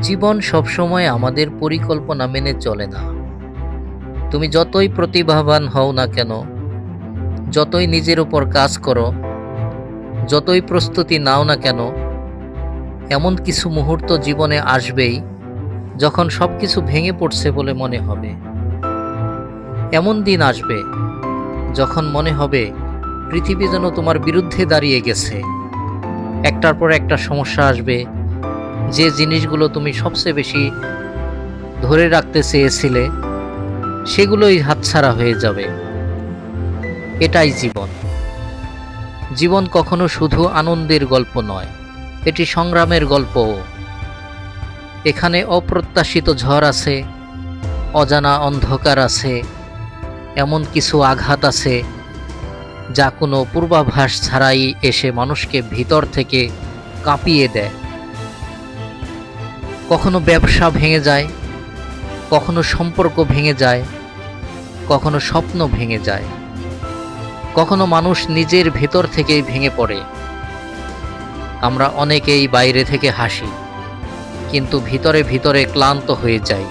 জীবন সবসময় আমাদের পরিকল্পনা মেনে চলে না। তুমি যতই প্রতিভাবান হও না কেন, যতই নিজের উপর কাজ করো, যতই প্রস্তুতি নাও না কেন, এমন কিছু মুহূর্ত জীবনে আসবেই যখন সব কিছু ভেঙে পড়ছে বলে মনে হবে। এমন দিন আসবে যখন মনে হবে পৃথিবী যেন তোমার বিরুদ্ধে দাঁড়িয়ে গেছে। একটার পর একটা সমস্যা আসবে, যে জিনিসগুলো তুমি সবচেয়ে বেশি ধরে রাখতে চেয়েছিলে সেগুলোই হাতছাড়া হয়ে যাবে। এটাই জীবন। জীবন কখনো শুধু আনন্দের গল্প নয়, এটি সংগ্রামের গল্পও। এখানে অপ্রত্যাশিত ঝড় আছে, অজানা অন্ধকার আছে, এমন কিছু আঘাত আছে যা কোনো পূর্বাভাস ছাড়াই এসে মানুষকে ভিতর থেকে কাঁপিয়ে দেয়। কখনো ব্যবসা ভেঙে যায়, কখনো সম্পর্ক ভেঙে যায়, কখনো স্বপ্ন ভেঙে যায়, কখনো মানুষ নিজের ভেতর থেকেই ভেঙে পড়ে। আমরা অনেকেই বাইরে থেকে হাসি, কিন্তু ভিতরে ভিতরে ক্লান্ত হয়ে যাই।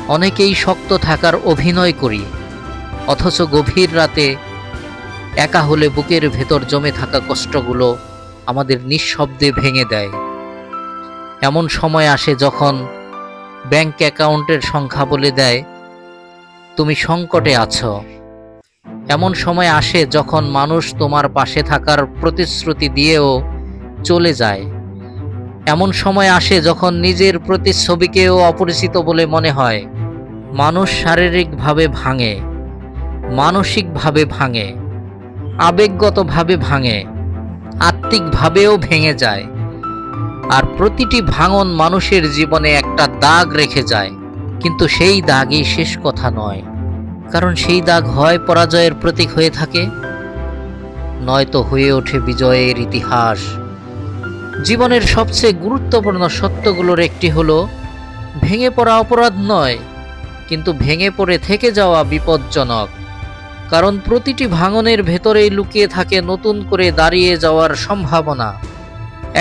অনেকেই শক্ত থাকার অভিনয় করি, অথচ গভীর রাতে একা হলে বুকের ভেতর জমে থাকা কষ্টগুলো আমাদের নিঃশব্দে ভেঙে দেয়। এমন সময় আসে যখন ব্যাংক অ্যাকাউন্টের সংখ্যা বলে দেয় তুমি সংকটে আছো। এমন সময় আসে যখন মানুষ তোমার পাশে থাকার প্রতিশ্রুতি দিয়েও চলে যায়। এমন সময় আসে যখন নিজের প্রতিচ্ছবিকেও অপরিচিত বলে মনে হয়। মানুষ শারীরিকভাবে ভাঙে, মানসিকভাবে ভাঙে, আবেগগতভাবে ভাঙে, আত্মিকভাবেও ভেঙে যায়। আর প্রতিটি ভাঙন মানুষের জীবনে একটা দাগ রেখে যায়। কিন্তু সেই দাগই শেষ কথা নয়, কারণ সেই দাগ হয় পরাজয়ের প্রতীক হয়ে থাকে, নয়তো হয়ে ওঠে বিজয়ের ইতিহাস। জীবনের সবচেয়ে গুরুত্বপূর্ণ সত্যগুলোর একটি হলো ভেঙে পড়া অপরাধ নয়, কিন্তু ভেঙে পড়ে থেকে যাওয়া বিপজ্জনক। কারণ প্রতিটি ভাঙনের ভেতরেই লুকিয়ে থাকে নতুন করে দাঁড়িয়ে যাওয়ার সম্ভাবনা।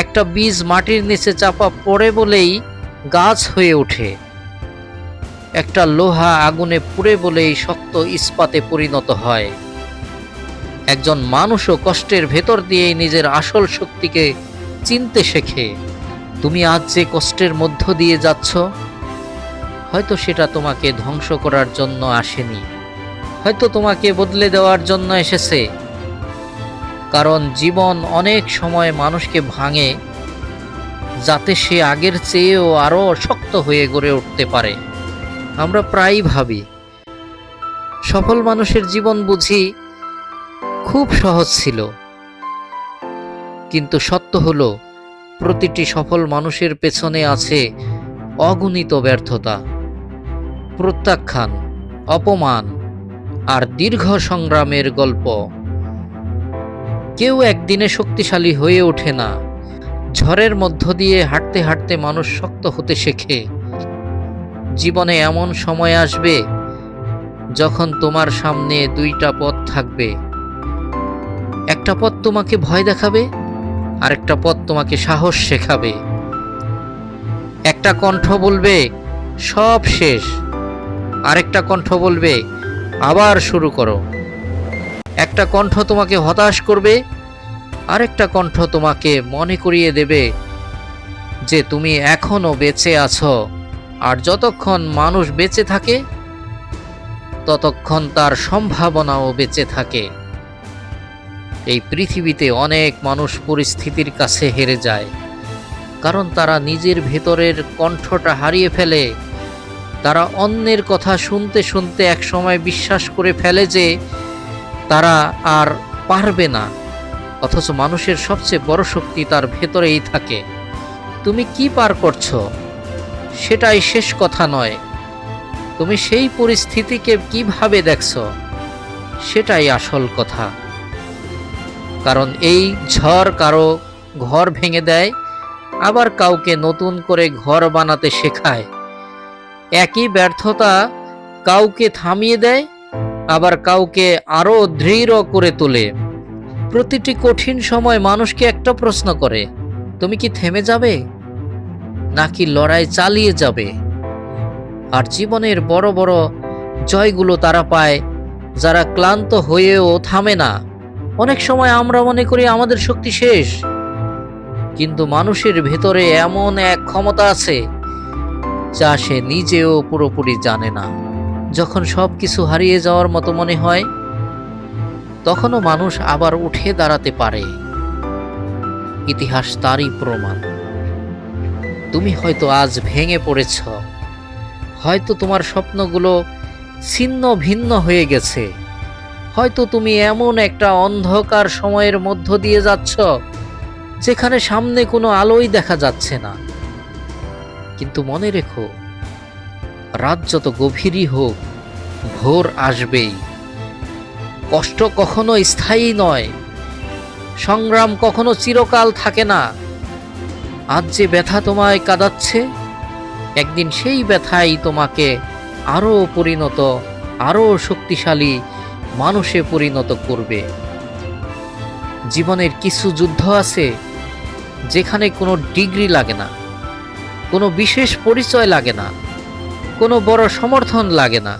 একটা বীজ মাটির নিচে চাপা পড়ে বলেই গাছ হয়ে ওঠে, একটা লোহা আগুনে পুড়ে বলেই শক্ত ইস্পাতে পরিণত হয়। একজন মানুষও কষ্টের ভেতর দিয়েই নিজের আসল শক্তিকে চিনতে শেখে। তুমি আজ যে কষ্টের মধ্য দিয়ে যাচ্ছ, হয়তো সেটা তোমাকে ধ্বংস করার জন্য আসেনি, হয়তো তোমাকে বদলে দেওয়ার জন্য এসেছে। কারণ জীবন অনেক সময় মানুষকে ভাঙে যাতে সে আগের চেয়েও আরও শক্ত হয়ে গড়ে উঠতে পারে। আমরা প্রায়ই ভাবি সফল মানুষের জীবন বুঝি খুব সহজ ছিল, কিন্তু সত্য হলো প্রতিটি সফল মানুষের পেছনে আছে অগণিত ব্যর্থতা, প্রত্যাখ্যান, অপমান আর দীর্ঘ সংগ্রামের গল্প। কেউ একদিনে শক্তিশালী হয়ে ওঠে না, ঝড়ের মধ্য দিয়ে হাঁটতে হাঁটতে মানুষ শক্ত হতে শেখে। জীবনে এমন সময় আসবে যখন তোমার সামনে দুইটা পথ থাকবে। একটা পথ তোমাকে ভয় দেখাবে, আরেকটা পথ তোমাকে সাহস শেখাবে। একটা কণ্ঠ বলবে সব শেষ, আরেকটা কণ্ঠ বলবে আবার শুরু করো। একটা কণ্ঠ তোমাকে হতাশ করবে, আরেকটা কণ্ঠ তোমাকে মনে করিয়ে দেবে যে তুমি এখনো বেঁচে আছো। আর যতক্ষণ মানুষ বেঁচে থাকে ততক্ষণ তার সম্ভাবনাও বেঁচে থাকে। এই পৃথিবীতে অনেক মানুষ পরিস্থিতির কাছে হেরে যায়, কারণ তারা নিজের ভেতরের কণ্ঠটা হারিয়ে ফেলে। তারা অন্যের কথা শুনতে শুনতে একসময় বিশ্বাস করে ফেলে যে তারা আর পারবে না, অথচ মানুষের সবচেয়ে বড় শক্তি তার ভেতরেই থাকে। তুমি কি পার করছো সেটাই শেষ কথা নয়, তুমি সেই পরিস্থিতিকে কিভাবে দেখছো সেটাই আসল কথা। কারণ এই ঝড় কারো ঘর ভেঙে দেয়, আবার কাউকে নতুন করে ঘর বানাতে শেখায়। একই ব্যর্থতা কাউকে থামিয়ে দেয়, আবার কাউকে আরো দৃঢ় করে তোলে। প্রতিটি কঠিন সময় মানুষকে একটা প্রশ্ন করে, তুমি কি থেমে যাবে নাকি লড়াই চালিয়ে যাবে? আর জীবনের বড় বড় জয়গুলো তারা পায় যারা ক্লান্ত হয়েও থামে না। অনেক সময় আমরা মনে করি আমাদের শক্তি শেষ, কিন্তু মানুষের ভেতরে এমন এক ক্ষমতা আছে যা সে নিজেও পুরোপুরি জানে না। যখন সবকিছু হারিয়ে যাওয়ার মতো মনে হয়, তখনও মানুষ আবার উঠে দাঁড়াতে পারে। ইতিহাস তারই প্রমাণ। তুমি হয়তো আজ ভেঙে পড়েছ, হয়তো তোমার স্বপ্নগুলো ছিন্ন ভিন্ন হয়ে গেছে, হয়তো তুমি এমন একটা অন্ধকার সময়ের মধ্য দিয়ে যাচ্ছ যেখানে সামনে কোনো আলোই দেখা যাচ্ছে না। কিন্তু মনে রেখো, রাত যত গভীরই হোক, ভোর আসবেই। কষ্ট কখনো স্থায়ী নয়, সংগ্রাম কখনো চিরকাল থাকে না। আজ যে ব্যথা তোমায় কাঁদাচ্ছে, একদিন সেই ব্যথাই তোমাকে আরো শক্তিশালী মানুষে পরিণত করবে। জীবনের কিছু যুদ্ধ আছে যেখানে কোনো ডিগ্রি লাগে না, কোনো বিশেষ পরিচয় লাগে না, কোনো বড় সমর্থন লাগে না।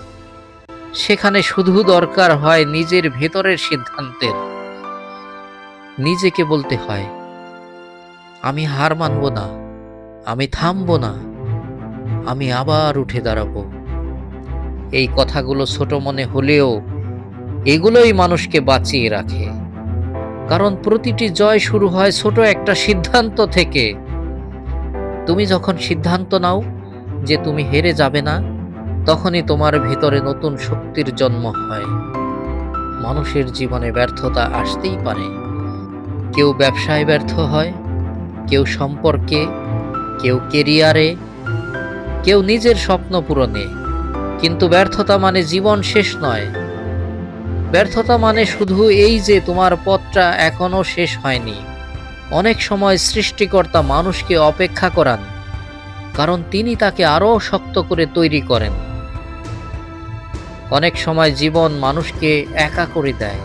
সেখানে শুধু দরকার হয় নিজের ভেতরের সিদ্ধান্তের। নিজেকে বলতে হয়, আমি হার মানব না, আমি থামবো না, আমি আবার উঠে দাঁড়াবো। এই কথাগুলো ছোট মনে হলেও এগুলোই মানুষকে বাঁচিয়ে রাখে। কারণ প্রতিটি জয় শুরু হয় ছোট একটা সিদ্ধান্ত থেকে। তুমি যখন সিদ্ধান্ত নাও যে তুমি হেরে যাবে না, তখনই তোমার ভিতরে নতুন শক্তির জন্ম হয়। মানুষের জীবনে ব্যর্থতা আসতেই পারে। কেউ ব্যবসায় ব্যর্থ হয়, কেউ সম্পর্কে, কেউ কেরিয়ারে, কেউ নিজের স্বপ্ন পূরণে। কিন্তু ব্যর্থতা মানে জীবন শেষ নয়। ব্যর্থতা মানে শুধু এই যে তোমার পথটা এখনো শেষ হয়নি। অনেক সময় সৃষ্টিকর্তা মানুষকে অপেক্ষা করান, কারণ তিনি তাকে আরো শক্ত করে তৈরি করেন। অনেক সময় জীবন মানুষকে একা করে দেয়,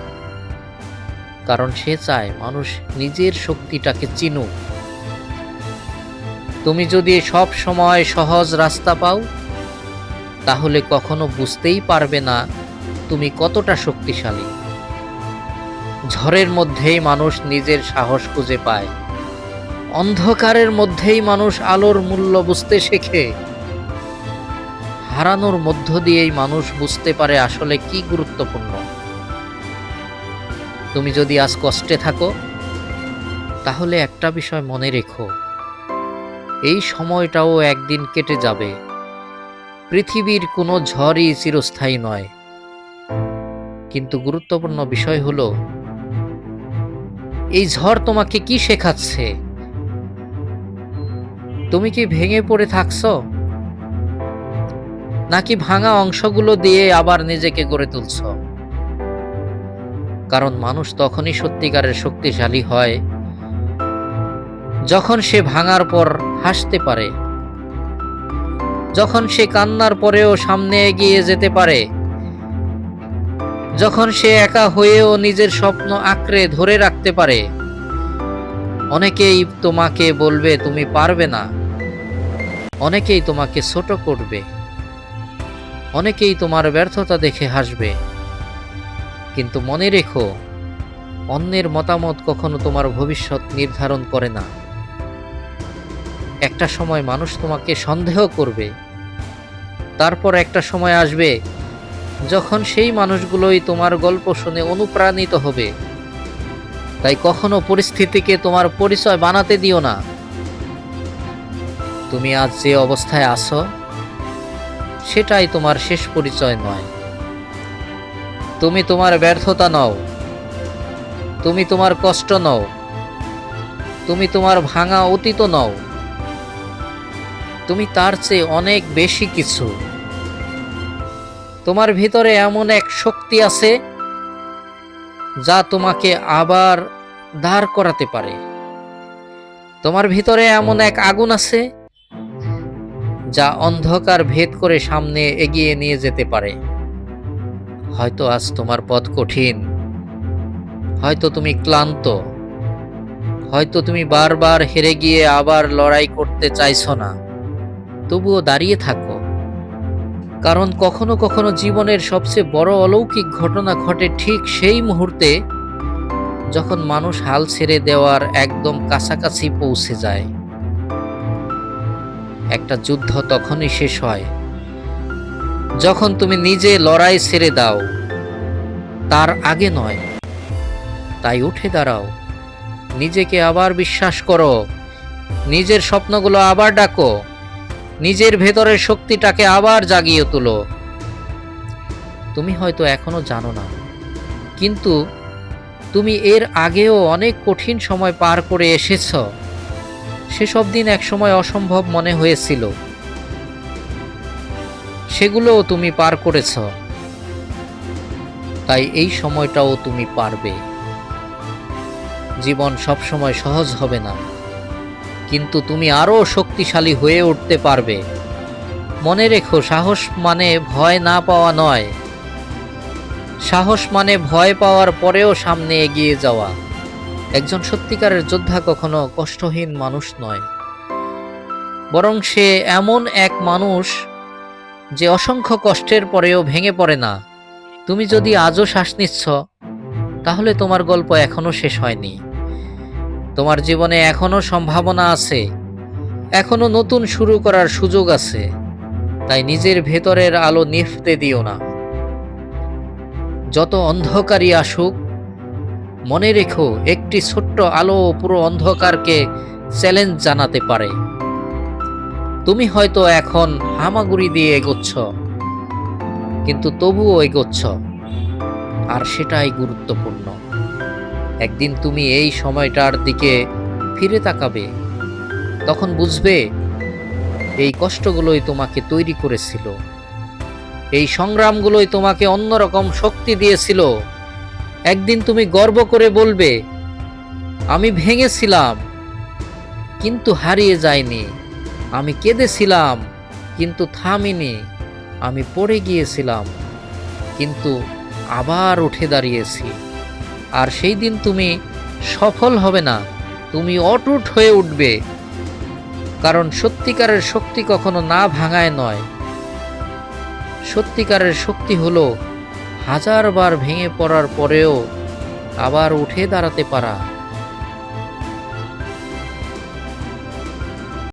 কারণ সে চায় মানুষ নিজের শক্তিটাকে চিনুক। তুমি যদি সব সময় সহজ রাস্তা পাও, তাহলে কখনো বুঝতেই পারবে না তুমি কতটা শক্তিশালী। ঝড়ের মধ্যেই মানুষ নিজের সাহস খুঁজে পায়, অন্ধকারের মধ্যেই মানুষ আলোর মূল্য বুঝতে শেখে। হারানোর মধ্য দিয়েই মানুষ বুঝতে পারে আসলে কি গুরুত্বপূর্ণ। তুমি যদি আজ কষ্টে থাকো, তাহলে একটা বিষয় মনে রেখো, এই সময়টাও একদিন কেটে যাবে। পৃথিবীর কোনো ঝড়ই চিরস্থায়ী নয়। কিন্তু গুরুত্বপূর্ণ বিষয় হলো, এই ঝড় তোমাকে কি শেখাচ্ছে? তুমি কি ভেঙে পড়ে থাকছো, নাকি ভাঙা অংশগুলো দিয়ে আবার নিজেকে গড়ে তুলছ? কারণ মানুষ তখনই সত্যিকারের শক্তিশালী হয় যখন সে ভাঙার পর হাসতে পারে, যখন সে কান্নার পরেও সামনে এগিয়ে যেতে পারে, যখন সে একা হয়েও নিজের স্বপ্ন আঁকড়ে ধরে রাখতে পারে। অনেকেই তোমাকে বলবে তুমি পারবে না, অনেকেই তোমাকে ছোট করবে, অনেকেই তোমার ব্যর্থতা দেখে হাসবে। কিন্তু মনে রেখো, অন্যের মতামত কখনো তোমার ভবিষ্যৎ নির্ধারণ করে না। একটা সময় মানুষ তোমাকে সন্দেহ করবে, তারপর একটা সময় আসবে যখন সেই মানুষগুলোই তোমার গল্প শুনে অনুপ্রাণিত হবে। তাই কখনো পরিস্থিতিকে তোমার পরিচয় বানাতে দিও না। তুমি আজ যে অবস্থায় আছো, সেটাই তোমার শেষ পরিচয় নয়। তুমি তোমার ব্যর্থতা নও, তুমি তোমার কষ্ট নও, তুমি তোমার ভাঙা অতীত নও। তুমি তার চেয়ে অনেক বেশি কিছু। তোমার ভিতরে এমন এক শক্তি আছে যা তোমাকে আবার দাঁড় করাতে পারে। তোমার ভিতরে এমন এক আগুন আছে যা অন্ধকার ভেদ করে সামনে এগিয়ে নিয়ে যেতে পারে। হয়তো আজ তোমার পথ কঠিন, হয়তো তুমি ক্লান্ত, হয়তো তুমি বারবার হেরে গিয়ে আবার লড়াই করতে চাইছো না, তবুও দাঁড়িয়ে থাকো। কারণ কখনো কখনো জীবনের সবচেয়ে বড় অলৌকিক ঘটনা ঘটে ঠিক সেই মুহূর্তে, যখন মানুষ হাল ছেড়ে দেওয়ার একদম কাছাকাছি পৌঁছে যায়। একটা যুদ্ধ তখনই শেষ হয় যখন তুমি নিজে লড়াই ছেড়ে দাও, তার আগে নয়। তাই উঠে দাঁড়াও, নিজেকে আবার বিশ্বাস করো, নিজের স্বপ্নগুলো আবার ডাকো, নিজের ভেতরের শক্তিটাকে আবার জাগিয়ে তোলো। তুমি হয়তো এখনো জানো না, কিন্তু তুমি এর আগেও অনেক কঠিন সময় পার করে এসেছ। সেসব দিন একসময় অসম্ভব মনে হয়েছিল, সেগুলোও তুমি পার করেছ। তাই এই সময়টাও তুমি পারবে। জীবন সবসময় সহজ হবে না, কিন্তু তুমি আরো শক্তিশালী হয়ে উঠতে পারবে। মনে রেখো, সাহস মানে ভয় না পাওয়া নয়, সাহস মানে ভয় পাওয়ার পরেও সামনে এগিয়ে যাওয়া। একজন সত্যিকারের যোদ্ধা কখনো কষ্টহীন মানুষ নয়, বরং সে এমন এক মানুষ যে অসংখ্য কষ্টের পরেও ভেঙে পড়ে না। তুমি যদি আজও শ্বাস নিচ্ছ, তাহলে তোমার গল্প এখনো শেষ হয়নি। তোমার জীবনে এখনো সম্ভাবনা আছে, এখনো নতুন শুরু করার সুযোগ আছে। তাই নিজের ভেতরের আলো নিভতে দিও না। যত অন্ধকারই আসুক, মনে রেখো, একটি ছোট্ট আলো পুরো অন্ধকারকে চ্যালেঞ্জ জানাতে পারে। তুমি হয়তো এখন হামাগুড়ি দিয়ে এগোচ্ছ, কিন্তু তবুও এগোচ্ছ, আর সেটাই গুরুত্বপূর্ণ। একদিন তুমি এই সময়টার দিকে ফিরে তাকাবে, তখন বুঝবে এই কষ্টগুলোই তোমাকে তৈরি করেছিল, এই সংগ্রামগুলোই তোমাকে অন্যরকম শক্তি দিয়েছিল। একদিন তুমি গর্ব করে বলবে, আমি ভেঙেছিলাম কিন্তু হারিয়ে যাইনি, আমি কেঁদেছিলাম কিন্তু থামিনি, আমি পড়ে গিয়েছিলাম কিন্তু আবার উঠে দাঁড়িয়েছি। আর সেই দিন তুমি সফল হবে না, তুমি অটুট হয়ে উঠবে। কারণ সত্যিকারের শক্তি কখনো না ভাঙায় নয়, সত্যিকারের শক্তি হলো হাজারবার ভেঙে পড়ার পরেও আবার উঠে দাঁড়াতে পারা।